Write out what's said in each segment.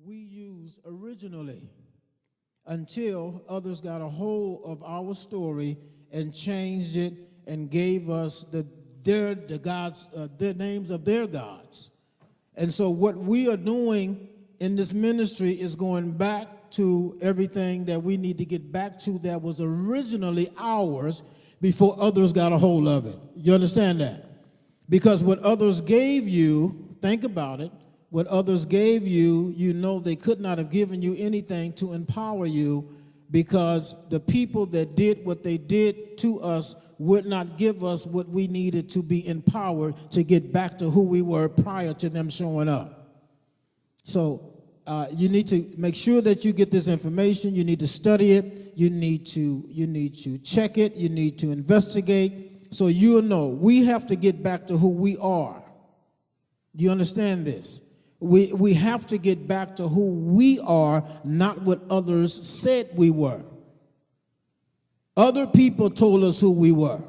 we used originally until others got a hold of our story and changed it and gave us the names of their gods. And so what we are doing in this ministry is going back to everything that we need to get back to that was originally ours before others got a hold of it. You understand that? Because what others gave you, think about it, what others gave you, you know they could not have given you anything to empower you, because the people that did what they did to us would not give us what we needed to be empowered to get back to who we were prior to them showing up. So you need to make sure that you get this information. You need to study it. You need to check it. You need to investigate, so you'll know. We have to get back to who we are. Do you understand this? We have to get back to who we are, not what others said we were. Other people told us who we were.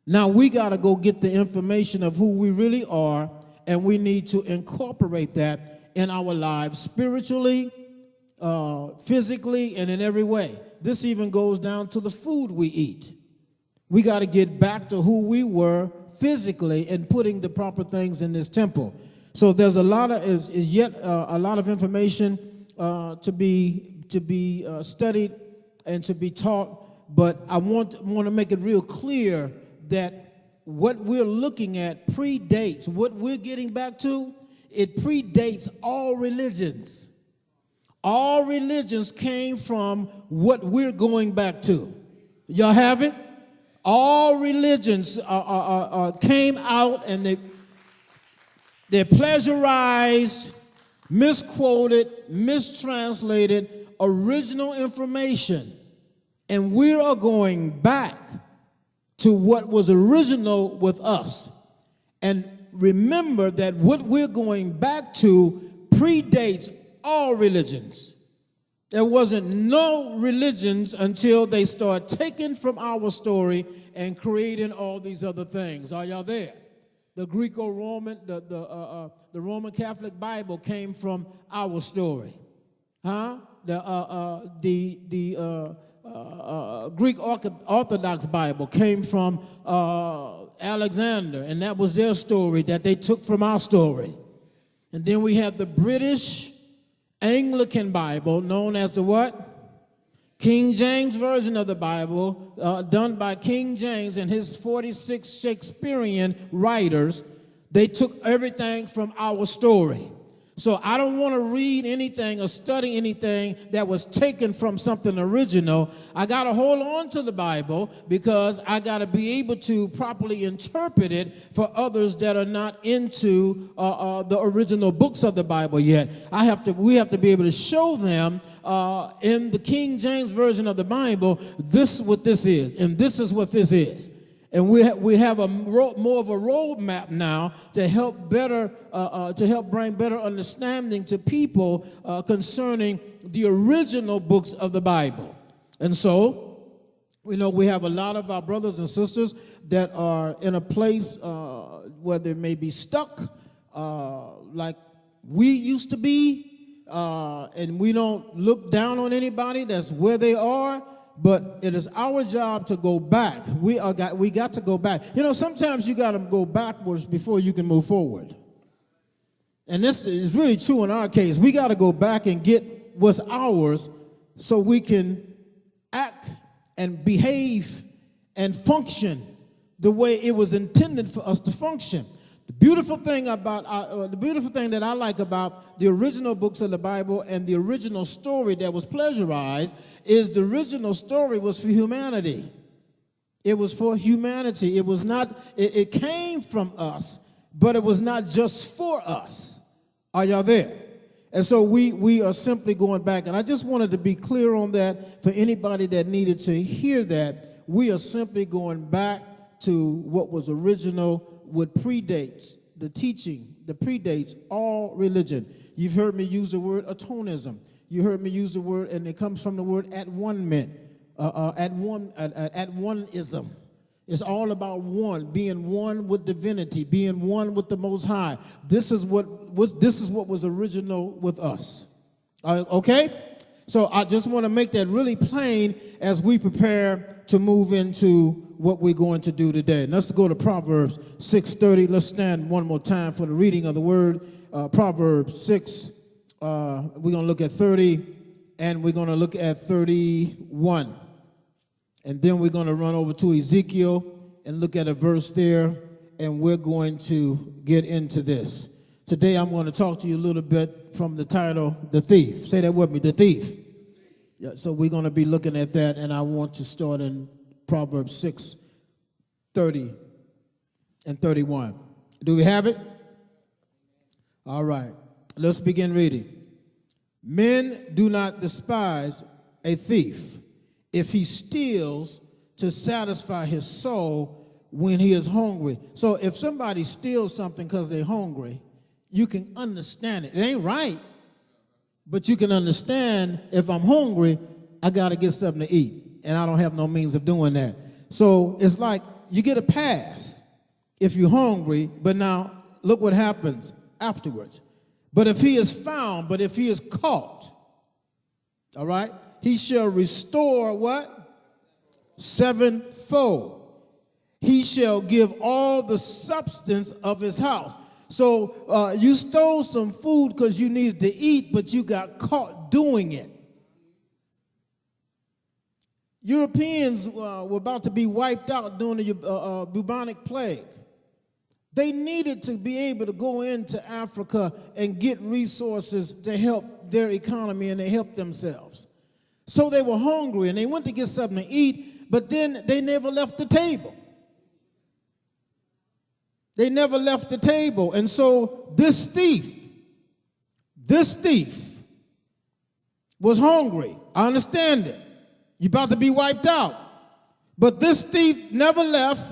Now we got to go get the information of who we really are, and we need to incorporate that in our lives spiritually, physically, and in every way. This even goes down to the food we eat. We got to get back to who we were physically and putting the proper things in this temple. So there's a lot of a lot of information to be studied and to be taught. But I want to make it real clear that what we're looking at predates what we're getting back to. It predates all religions. All religions came from what we're going back to. Y'all have it? All religions came out, and they're pleasurized, misquoted, mistranslated original information. And we are going back to what was original with us. And remember that what we're going back to predates all religions. There wasn't no religions until they start taking from our story and creating all these other things. Are y'all there? The Greco-Roman, the Roman Catholic Bible came from our story. Huh? The Greek Orthodox Bible came from Alexander, and that was their story that they took from our story. And then we have the British Anglican Bible, known as the what? King James Version of the Bible, done by King James and his 46 Shakespearean writers. They took everything from our story. So I don't want to read anything or study anything that was taken from something original. I got to hold on to the Bible because I got to be able to properly interpret it for others that are not into the original books of the Bible yet. We have to be able to show them in the King James Version of the Bible, this is what this is, and this is what this is. And we have more of a roadmap now to help bring better understanding to people concerning the original books of the Bible. And so, we have a lot of our brothers and sisters that are in a place where they may be stuck, like we used to be, and we don't look down on anybody. That's where they are. But it is our job to go back. We got to go back. Sometimes you got to go backwards before you can move forward. And this is really true in our case. We got to go back and get what's ours so we can act and behave and function the way it was intended for us to function. The beautiful thing that I like about the original books of the Bible and the original story that was plagiarized is the original story was for humanity. It was for humanity. It was not. It came from us, but it was not just for us. Are y'all there? And so we are simply going back. And I just wanted to be clear on that for anybody that needed to hear that. We are simply going back to what was original, what predates the teaching, that predates all religion. You've heard me use the word atonism. You heard me use the word, and it comes from the word at-one-ment, at-oneism. It's all about one, being one with divinity, being one with the Most High. This is what was original with us. Okay? So I just want to make that really plain as we prepare to move into what we're going to do today. And let's go to Proverbs 6:30. Let's stand one more time for the reading of the word. Proverbs 6, we're going to look at 30, and we're going to look at 31. And then we're going to run over to Ezekiel and look at a verse there, and we're going to get into this. Today I'm going to talk to you a little bit from the title, The Thief. Say that with me, The Thief. Yeah, so we're going to be looking at that, and I want to start in Proverbs 6, 30 and 31. Do we have it? All right. Let's begin reading. Men do not despise a thief if he steals to satisfy his soul when he is hungry. So if somebody steals something because they're hungry, you can understand it. It ain't right, but you can understand if I'm hungry, I got to get something to eat, and I don't have no means of doing that. So it's like you get a pass if you're hungry, but now look what happens afterwards. But if he is found, but if he is caught, all right, he shall restore what? Sevenfold. He shall give all the substance of his house. So you stole some food because you needed to eat, but you got caught doing it. Europeans were about to be wiped out during the bubonic plague. They needed to be able to go into Africa and get resources to help their economy, and they helped themselves. So they were hungry, and they went to get something to eat, but then they never left the table. They never left the table. And so this thief was hungry. I understand it. You're about to be wiped out. But this thief never left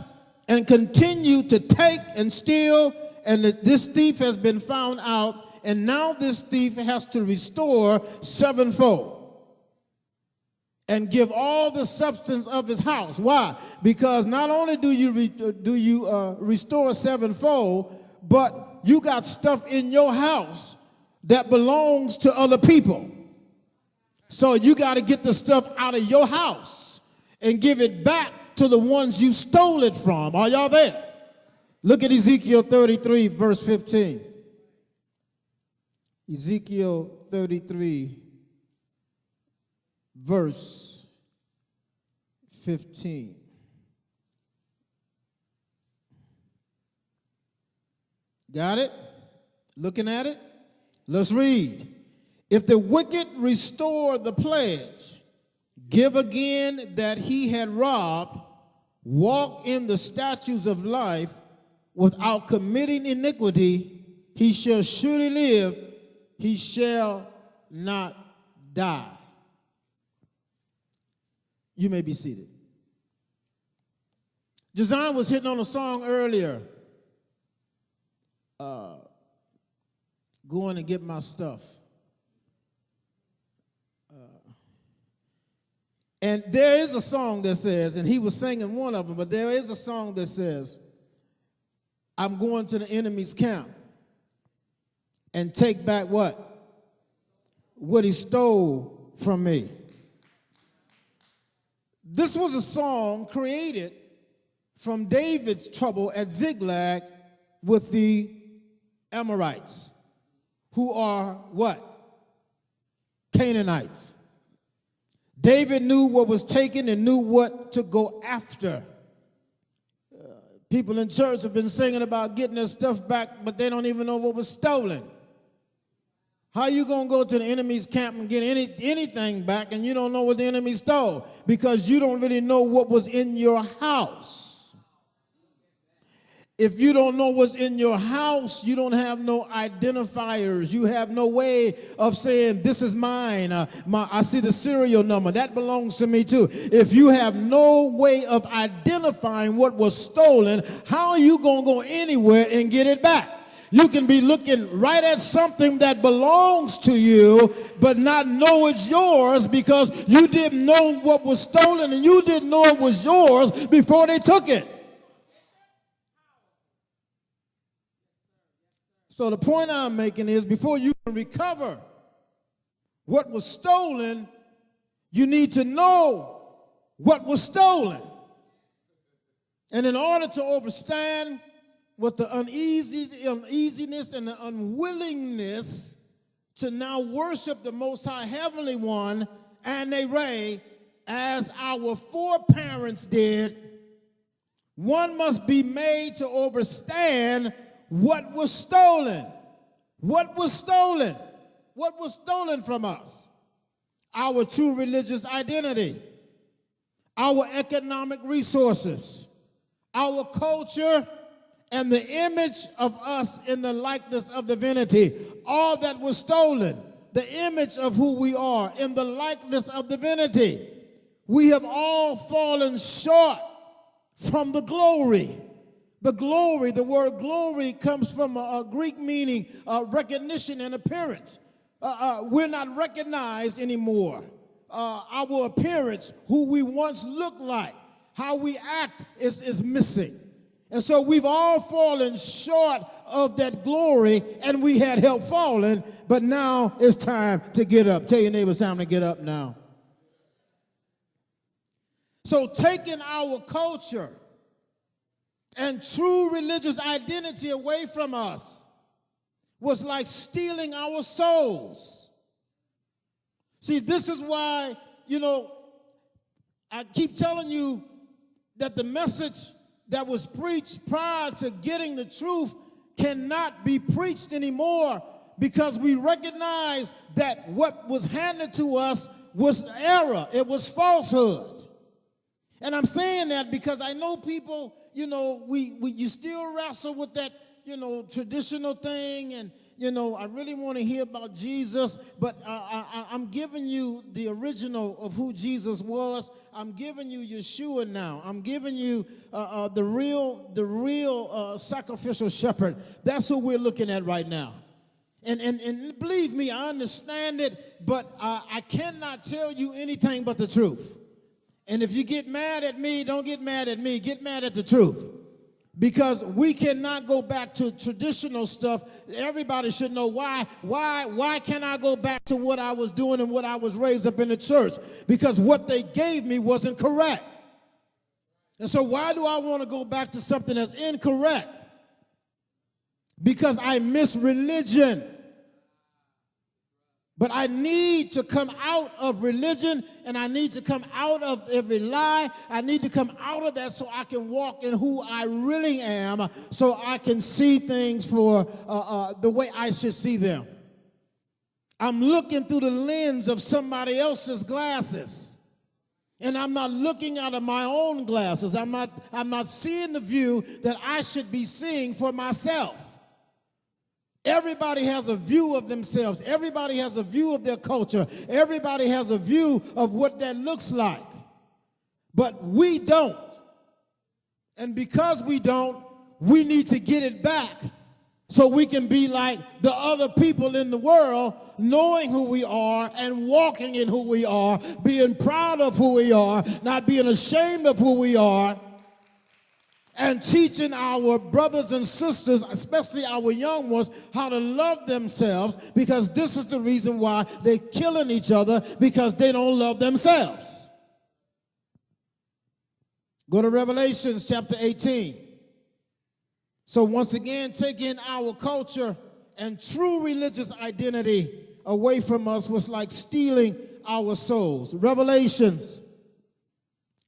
and continued to take and steal, and this thief has been found out, and now this thief has to restore sevenfold and give all the substance of his house. Why? Because not only do you restore sevenfold, but you got stuff in your house that belongs to other people. So you got to get the stuff out of your house and give it back to the ones you stole it from. Are y'all there? Look at Ezekiel 33, verse 15. Ezekiel 33, verse 15. Got it? Looking at it? Let's read. If the wicked restore the pledge, give again that he had robbed, walk in the statutes of life without committing iniquity, he shall surely live, he shall not die. You may be seated. Josiah was hitting on a song earlier. Going to get my stuff. And there is a song that says, and he was singing one of them, but there is a song that says, I'm going to the enemy's camp and take back what? What he stole from me. This was a song created from David's trouble at Ziklag with the Amorites, who are what? Canaanites. David knew what was taken and knew what to go after. People in church have been singing about getting their stuff back, but they don't even know what was stolen. How you going to go to the enemy's camp and get anything back and you don't know what the enemy stole? Because you don't really know what was in your house. If you don't know what's in your house, you don't have no identifiers. You have no way of saying, this is mine. I see the serial number. That belongs to me too. If you have no way of identifying what was stolen, how are you going to go anywhere and get it back? You can be looking right at something that belongs to you, but not know it's yours because you didn't know what was stolen and you didn't know it was yours before they took it. So the point I'm making is before you can recover what was stolen, you need to know what was stolen. And in order to understand what the uneasiness and the unwillingness to now worship the Most High Heavenly One and Ray, as our foreparents did, one must be made to understand what was stolen. What was stolen? What was stolen from us? Our true religious identity, our economic resources, our culture, and the image of us in the likeness of divinity. All that was stolen, the image of who we are in the likeness of divinity. We have all fallen short from the glory. The glory, the word glory comes from a Greek meaning recognition and appearance. We're not recognized anymore. Our appearance, who we once looked like, how we act is missing. And so we've all fallen short of that glory, and we had help falling, but now it's time to get up. Tell your neighbor it's time to get up now. So taking our culture and true religious identity away from us was like stealing our souls. See, this is why, I keep telling you that the message that was preached prior to getting the truth cannot be preached anymore, because we recognize that what was handed to us was error. It was falsehood. And I'm saying that because I know people, you still wrestle with that, traditional thing, and, I really want to hear about Jesus, but I'm giving you the original of who Jesus was. I'm giving you Yeshua now. I'm giving you the real sacrificial shepherd. That's who we're looking at right now. And believe me, I understand it, but I cannot tell you anything but the truth. And if you get mad at me, don't get mad at me. Get mad at the truth. Because we cannot go back to traditional stuff. Everybody should know why. Why can't I go back to what I was doing and what I was raised up in the church? Because what they gave me wasn't correct. And so why do I want to go back to something that's incorrect? Because I miss religion. But I need to come out of religion, and I need to come out of every lie. I need to come out of that so I can walk in who I really am, so I can see things for the way I should see them. I'm looking through the lens of somebody else's glasses, and I'm not looking out of my own glasses. I'm not seeing the view that I should be seeing for myself. Everybody has a view of themselves. Everybody has a view of their culture. Everybody has a view of what that looks like. But we don't. And because we don't, we need to get it back so we can be like the other people in the world, knowing who we are and walking in who we are, being proud of who we are, not being ashamed of who we are, and teaching our brothers and sisters, especially our young ones, how to love themselves, because this is the reason why they're killing each other, because they don't love themselves. Go to Revelations chapter 18. So once again, taking our culture and true religious identity away from us was like stealing our souls. Revelations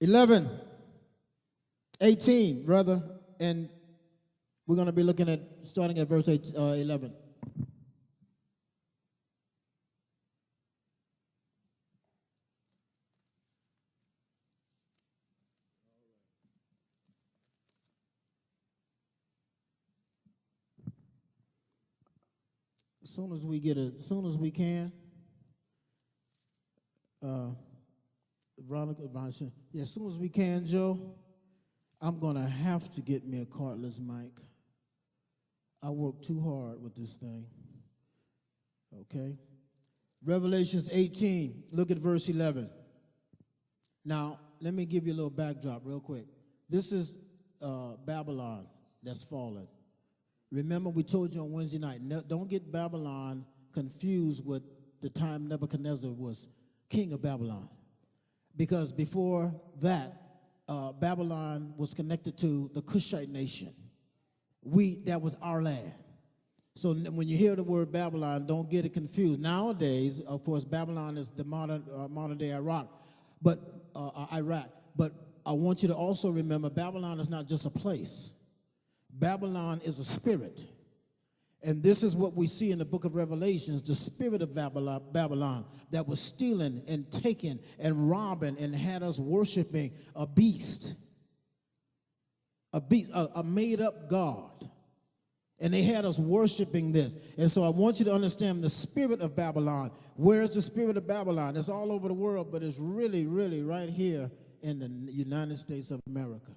11:18, brother, and we're going to be looking at starting at verse 11. As soon as we can, Veronica, as soon as we can, Joe, I'm going to have to get me a cordless mic. I worked too hard with this thing. Okay? Revelations 18, look at verse 11. Now, let me give you a little backdrop real quick. This is Babylon that's fallen. Remember, we told you on Wednesday night, don't get Babylon confused with the time Nebuchadnezzar was king of Babylon. Because before that, Babylon was connected to the Cushite nation. That was our land. So when you hear the word Babylon, don't get it confused. Nowadays, of course, Babylon is the modern day Iraq. But I want you to also remember, Babylon is not just a place. Babylon is a spirit. And this is what we see in the book of Revelations, the spirit of Babylon that was stealing and taking and robbing and had us worshiping a beast, a made-up God. And they had us worshiping this. And so I want you to understand the spirit of Babylon. Where is the spirit of Babylon? It's all over the world, but it's really, really right here in the United States of America.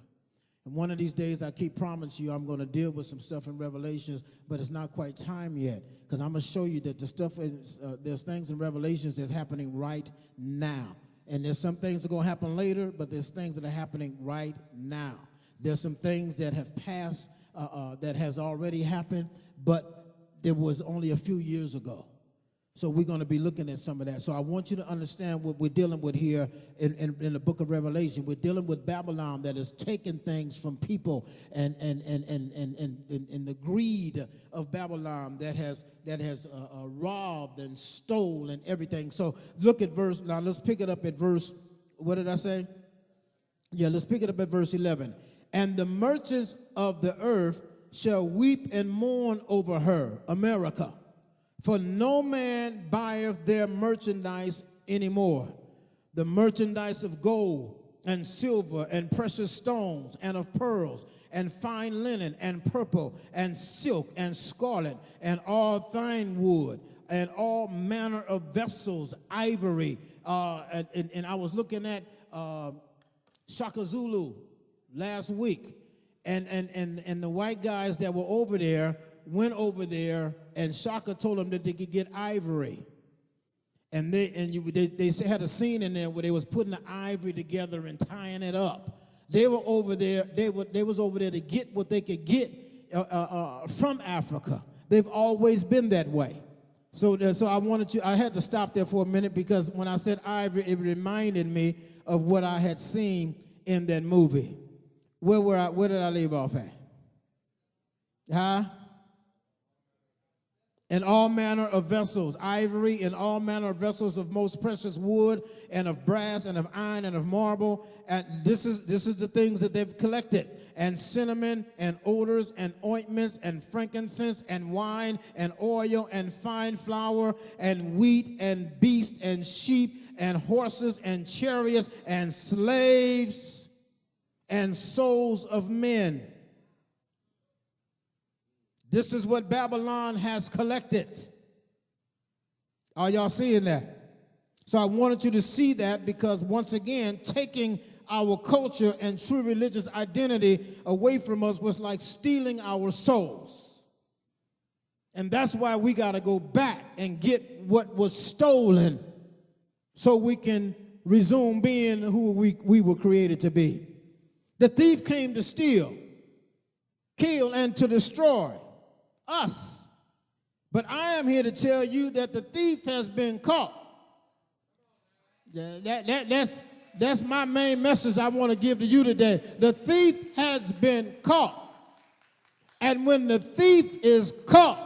And one of these days, I keep promising you I'm going to deal with some stuff in Revelations, but it's not quite time yet, because I'm going to show you that the stuff there's things in Revelations that's happening right now. And there's some things that are going to happen later, but there's things that are happening right now. There's some things that have passed, that has already happened, but it was only a few years ago. So we're going to be looking at some of that. So I want you to understand what we're dealing with here in the book of Revelation. We're dealing with Babylon that is taking things from people, and the greed of Babylon that has robbed and stole and everything. So look at now let's pick it up at verse, what did I say? Yeah, let's pick it up at verse 11. And the merchants of the earth shall weep and mourn over her, America. For no man buyeth their merchandise anymore, the merchandise of gold and silver and precious stones and of pearls and fine linen and purple and silk and scarlet and all fine wood and all manner of vessels, ivory. And I was looking at Shaka Zulu last week, and the white guys that were over there went over there, and Shaka told them that they could get ivory. And they had a scene in there where they was putting the ivory together and tying it up. They were over there. They was over there to get what they could get from Africa. They've always been that way. So I had to stop there for a minute, because when I said ivory, it reminded me of what I had seen in that movie. Where did I leave off at? Huh? And all manner of vessels, ivory, and all manner of vessels of most precious wood, and of brass, and of iron, and of marble. And this is the things that they've collected. And cinnamon, and odors, and ointments, and frankincense, and wine, and oil, and fine flour, and wheat, and beast, and sheep, and horses, and chariots, and slaves, and souls of men. This is what Babylon has collected. Are y'all seeing that? So I wanted you to see that, because once again, taking our culture and true religious identity away from us was like stealing our souls. And that's why we got to go back and get what was stolen, so we can resume being who we were created to be. The thief came to steal, kill, and to destroy us. But I am here to tell you that the thief has been caught. That's my main message I want to give to you today. The thief has been caught. And when the thief is caught,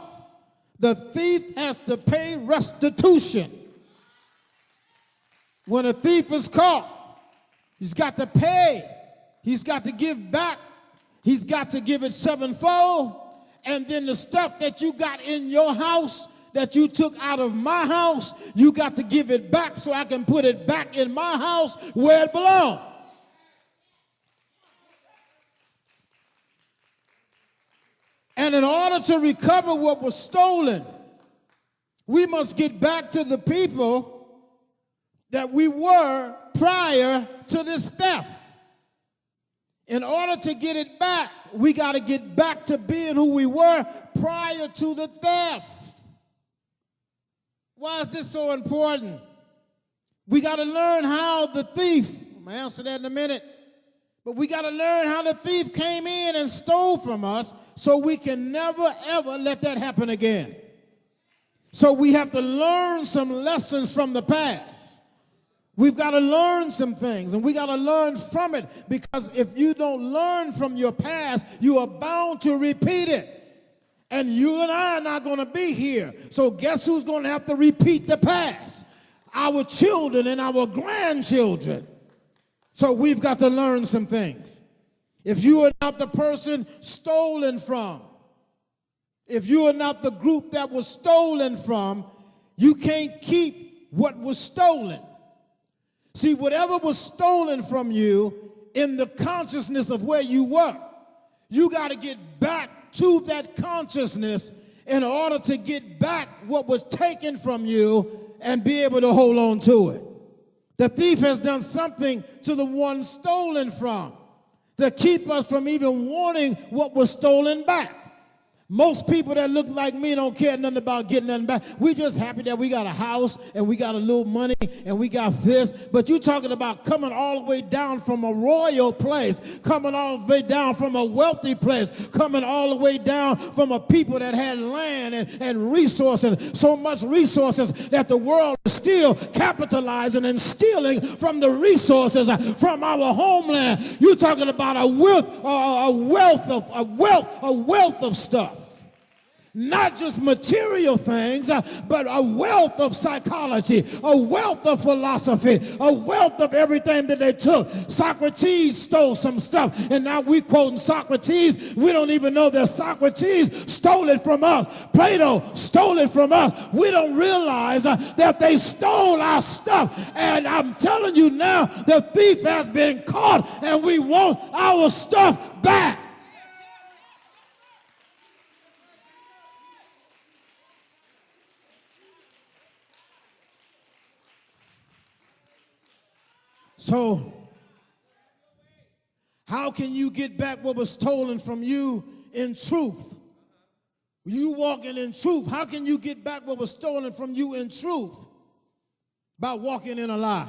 the thief has to pay restitution. When a thief is caught, he's got to pay. He's got to give back. He's got to give it sevenfold. And then the stuff that you got in your house that you took out of my house, you got to give it back so I can put it back in my house where it belongs. And in order to recover what was stolen, we must get back to the people that we were prior to this theft. In order to get it back, We got to get back to being who we were prior to the theft. Why is this so important? We got to learn how the thief, I'm going to answer that in a minute, but we got to learn how the thief came in and stole from us so we can never, ever let that happen again. So we have to learn some lessons from the past. We've got to learn some things, and we got to learn from it, because if you don't learn from your past, you are bound to repeat it. And you and I are not going to be here. So guess who's going to have to repeat the past? Our children and our grandchildren. So we've got to learn some things. If you are not the person stolen from, if you are not the group that was stolen from, you can't keep what was stolen. See, whatever was stolen from you in the consciousness of where you were, you got to get back to that consciousness in order to get back what was taken from you and be able to hold on to it. The thief has done something to the one stolen from to keep us from even wanting what was stolen back. Most people that look like me don't care nothing about getting nothing back. We just happy that we got a house and we got a little money and we got this. But you talking about coming all the way down from a royal place, coming all the way down from a wealthy place, coming all the way down from a people that had land and resources, so much resources that the world is still capitalizing and stealing from the resources from our homeland. You talking about a wealth of stuff. Not just material things, but a wealth of psychology, a wealth of philosophy, a wealth of everything that they took. Socrates stole some stuff, and now we quoting Socrates. We don't even know that Socrates stole it from us. Plato stole it from us. We don't realize that they stole our stuff. And I'm telling you now, the thief has been caught, and we want our stuff back. So, how can you get back what was stolen from you in truth? You walking in truth. How can you get back what was stolen from you in truth? By walking in a lie.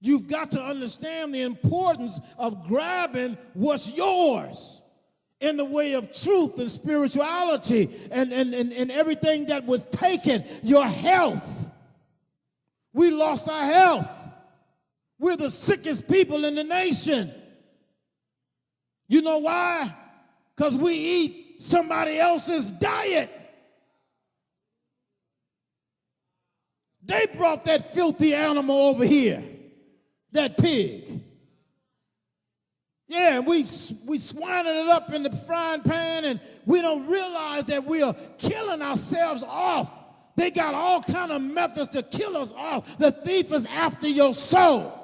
You've got to understand the importance of grabbing what's yours in the way of truth and spirituality and everything that was taken. Your health. We lost our health. We're the sickest people in the nation. You know why? Because we eat somebody else's diet. They brought that filthy animal over here, that pig. Yeah, we swining it up in the frying pan, and we don't realize that we are killing ourselves off. They got all kind of methods to kill us off. The thief is after your soul.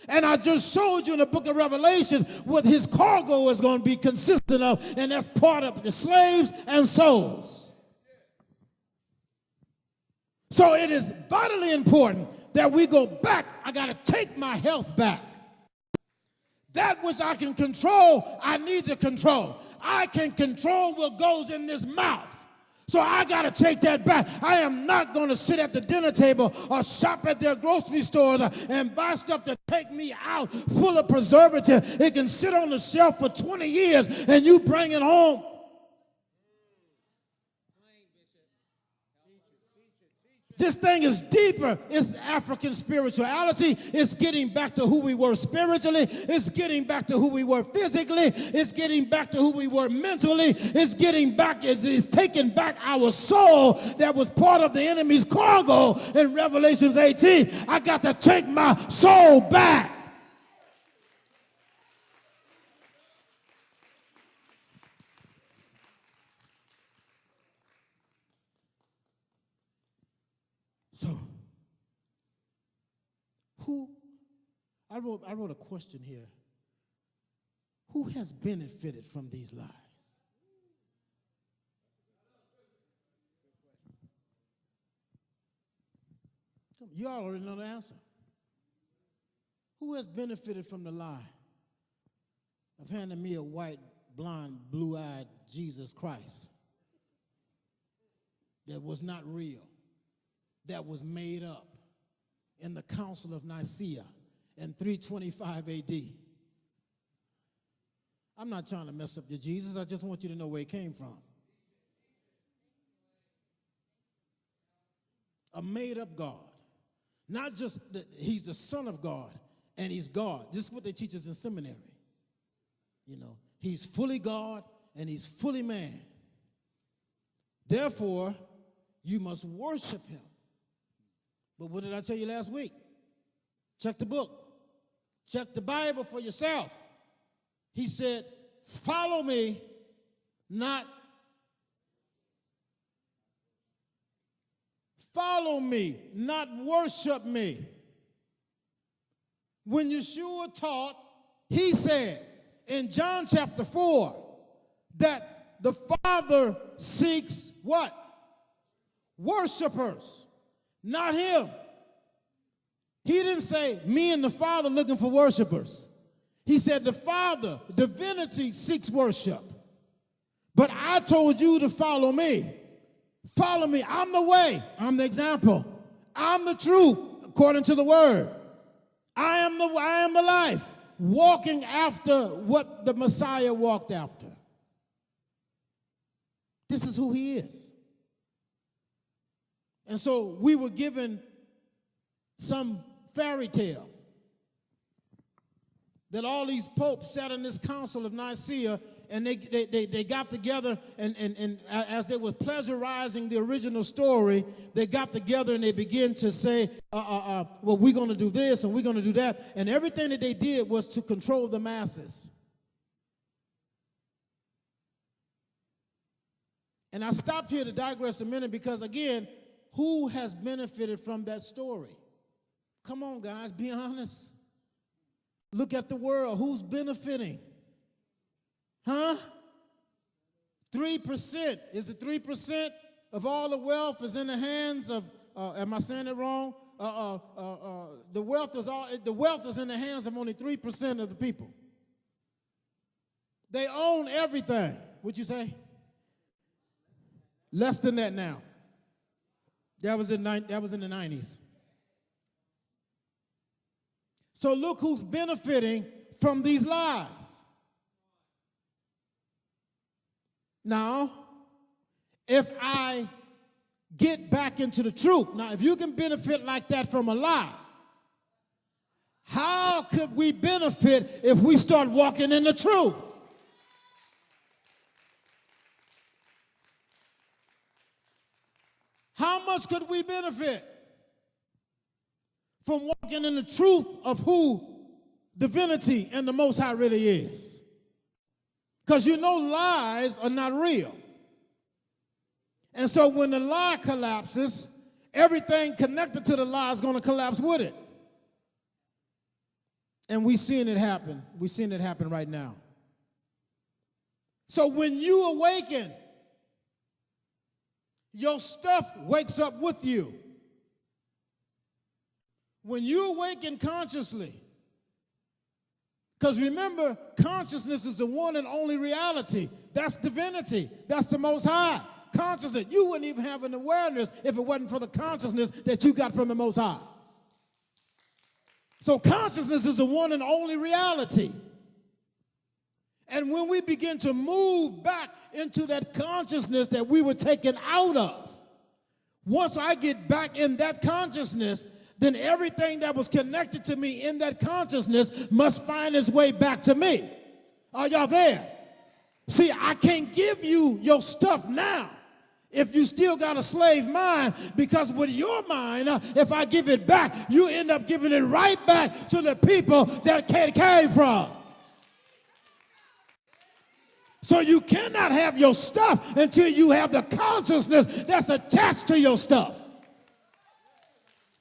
And I just showed you in the book of Revelation what his cargo is going to be consistent of, and that's part of the slaves and souls. So it is vitally important that we go back. I got to take my health back. That which I can control, I need to control. I can control what goes in this mouth. So I got to take that back. I am not going to sit at the dinner table or shop at their grocery stores and buy stuff to take me out full of preservative. It can sit on the shelf for 20 years and you bring it home. This thing is deeper. It's African spirituality. It's getting back to who we were spiritually. It's getting back to who we were physically. It's getting back to who we were mentally. It's getting back, it's taking back our soul that was part of the enemy's cargo in Revelations 18. I got to take my soul back. So, I wrote a question here. Who has benefited from these lies? You already know the answer. Who has benefited from the lie? of handing me a white, blonde, blue-eyed Jesus Christ that was not real, that was made up in the Council of Nicaea in 325 AD. I'm not trying to mess up your Jesus. I just want you to know where he came from. A made-up God. Not just that he's the Son of God and he's God. This is what they teach us in seminary. You know, he's fully God and he's fully man. Therefore, you must worship him. But what did I tell you last week? Check the book. Check the Bible for yourself. He said, follow me, not follow me, not worship me. When Yeshua taught, he said in John chapter 4 that the Father seeks what? Worshipers, not him. He didn't say me and the Father looking for worshipers. He said the Father, divinity, seeks worship. But I told you to follow me. Follow me. I'm the way. I'm the example. I'm the truth, according to the word. I am the life, walking after what the Messiah walked after. This is who he is. And so we were given some fairy tale that all these popes sat in this council of Nicaea and they got together and as they was pleasurizing the original story, they got together and they began to say, well, we're going to do this and we're going to do that. And everything that they did was to control the masses. And I stopped here to digress a minute because, again, who has benefited from that story? Come on, guys, be honest. Look at the world. Who's benefiting? Huh? 3%. Is it 3% of all the wealth is in the hands of, am I saying it wrong? The wealth is in the hands of only 3% of the people. They own everything. What'd you say? Less than that now. That was in the 90s. So look who's benefiting from these lies. Now, if I get back into the truth, now if you can benefit like that from a lie, how could we benefit if we start walking in the truth? How much could we benefit from walking in the truth of who divinity and the Most High really is? Because you know lies are not real. And so when the lie collapses, everything connected to the lie is going to collapse with it. And we've seen it happen. We've seen it happen right now. So when you awaken, your stuff wakes up with you. When you awaken consciously, because remember, consciousness is the one and only reality. That's divinity. That's the Most High. Consciousness. You wouldn't even have an awareness if it wasn't for the consciousness that you got from the Most High. So consciousness is the one and only reality. And when we begin to move back into that consciousness that we were taken out of, once I get back in that consciousness, then everything that was connected to me in that consciousness must find its way back to me. Are y'all there? See, I can't give you your stuff now if you still got a slave mind, because with your mind, if I give it back, you end up giving it right back to the people that it came from. So you cannot have your stuff until you have the consciousness that's attached to your stuff.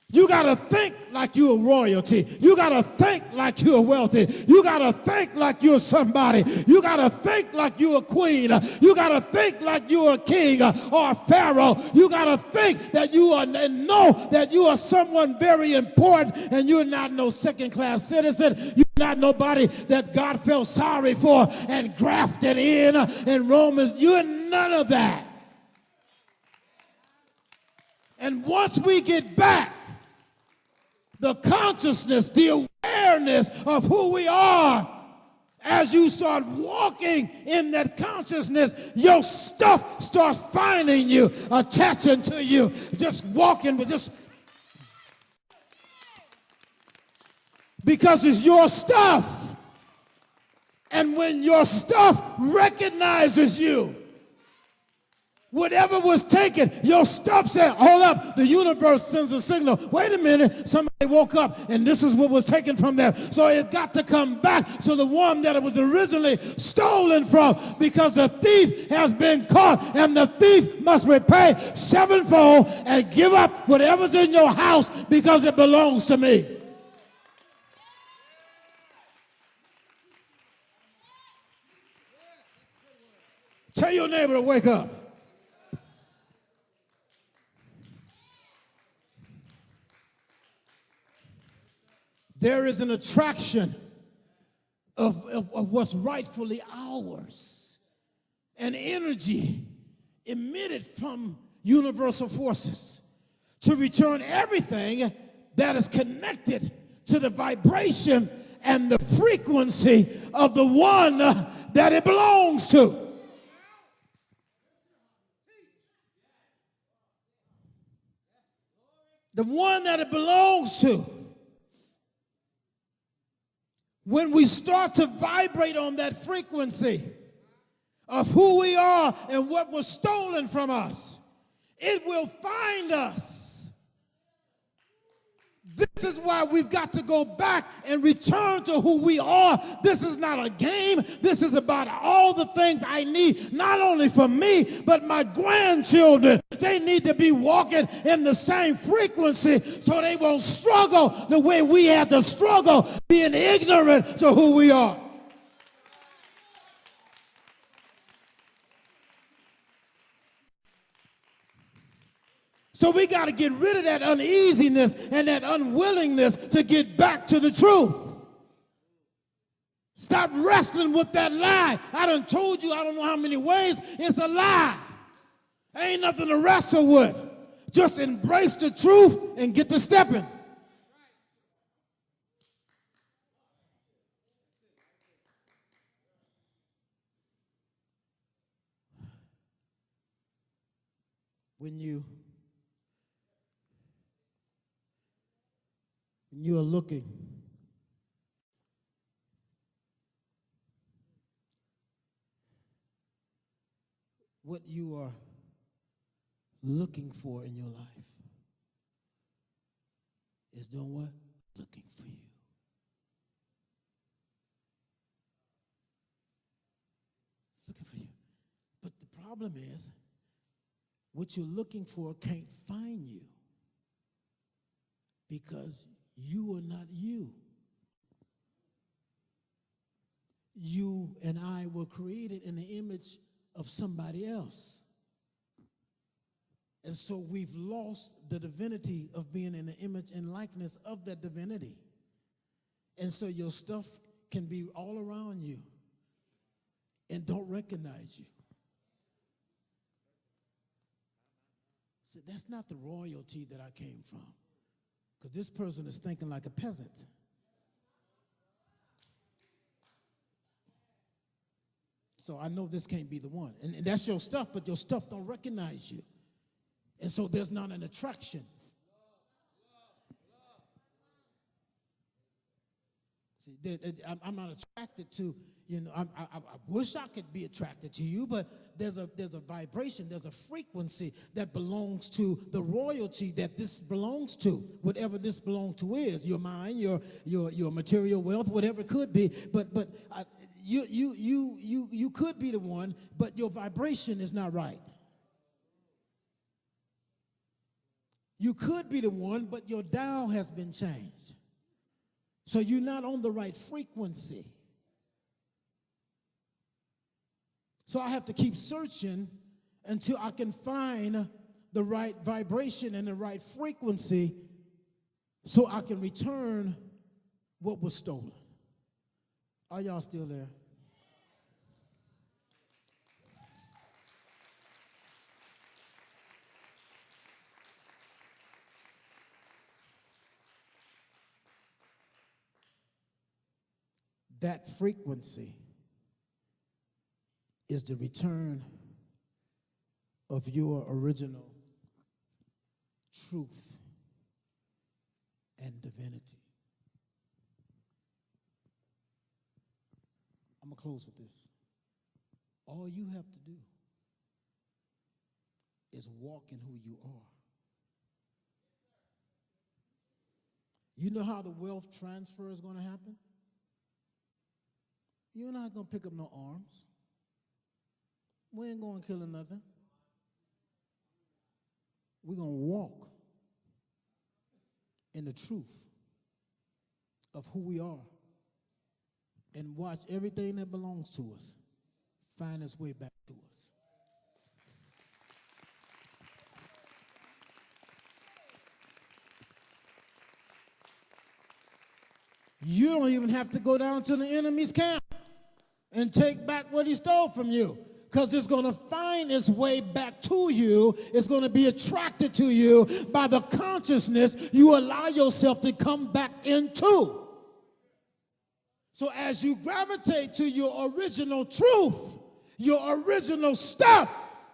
You got to think like you're royalty. You got to think like you're wealthy. You got to think like you're somebody. You got to think like you're a queen. You got to think like you're a king or a pharaoh. You got to think that you are and know that you are someone very important and you're not no second-class citizen. You not nobody that God felt sorry for and grafted in Romans. You're none of that. And once we get back the consciousness, the awareness of who we are, as you start walking in that consciousness, your stuff starts finding you, attaching to you, just walking with just because it's your stuff. And when your stuff recognizes you, whatever was taken, your stuff said, hold up, the universe sends a signal. Wait a minute, somebody woke up and this is what was taken from them. So it got to come back to the one that it was originally stolen from, because the thief has been caught, and the thief must repay sevenfold and give up whatever's in your house because it belongs to me. Tell your neighbor to wake up. There is an attraction of what's rightfully ours, an energy emitted from universal forces to return everything that is connected to the vibration and the frequency of the one that it belongs to. The one that it belongs to. When we start to vibrate on that frequency of who we are and what was stolen from us, it will find us. This is why we've got to go back and return to who we are. This is not a game. This is about all the things I need, not only for me, but my grandchildren. They need to be walking in the same frequency so they won't struggle the way we had to struggle, being ignorant to who we are. So we got to get rid of that uneasiness and that unwillingness to get back to the truth. Stop wrestling with that lie. I done told you I don't know how many ways it's a lie. Ain't nothing to wrestle with. Just embrace the truth and get to stepping. When you are looking what you are looking for in your life is doing what? Looking for you. It's looking for you. But the problem is, what you're looking for can't find you because you are not you. You and I were created in the image of somebody else. And so we've lost the divinity of being in the image and likeness of that divinity. And so your stuff can be all around you and don't recognize you. So that's not the royalty that I came from. Because this person is thinking like a peasant. So I know this can't be the one. And that's your stuff, but your stuff don't recognize you. And so there's not an attraction. See, I'm not attracted to, I wish I could be attracted to you, but there's a vibration, there's a frequency that belongs to the royalty that this belongs to, whatever this belongs to is, your mind, your material wealth, whatever it could be. But you could be the one, but your vibration is not right. You could be the one, but your dial has been changed. So you're not on the right frequency. So I have to keep searching until I can find the right vibration and the right frequency so I can return what was stolen. Are y'all still there? That frequency is the return of your original truth and divinity. I'm going to close with this. All you have to do is walk in who you are. You know how the wealth transfer is going to happen? You're not going to pick up no arms. We ain't going killing nothing. We're going to walk in the truth of who we are and watch everything that belongs to us find its way back to us. You don't even have to go down to the enemy's camp and take back what he stole from you, because it's going to find its way back to you. It's going to be attracted to you by the consciousness you allow yourself to come back into. So as you gravitate to your original truth, your original stuff,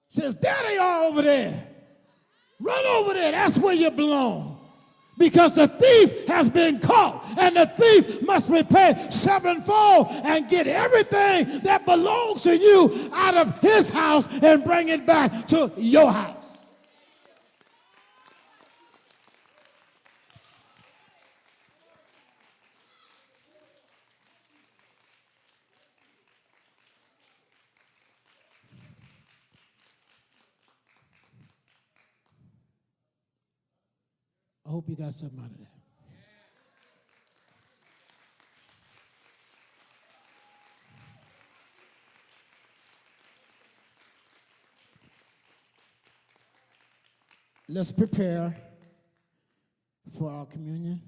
says, there they are over there. Run over there. That's where you belong. Because the thief has been caught, and the thief must repay sevenfold and get everything that belongs to you out of his house and bring it back to your house. I hope you got something out of that. Let's prepare for our communion.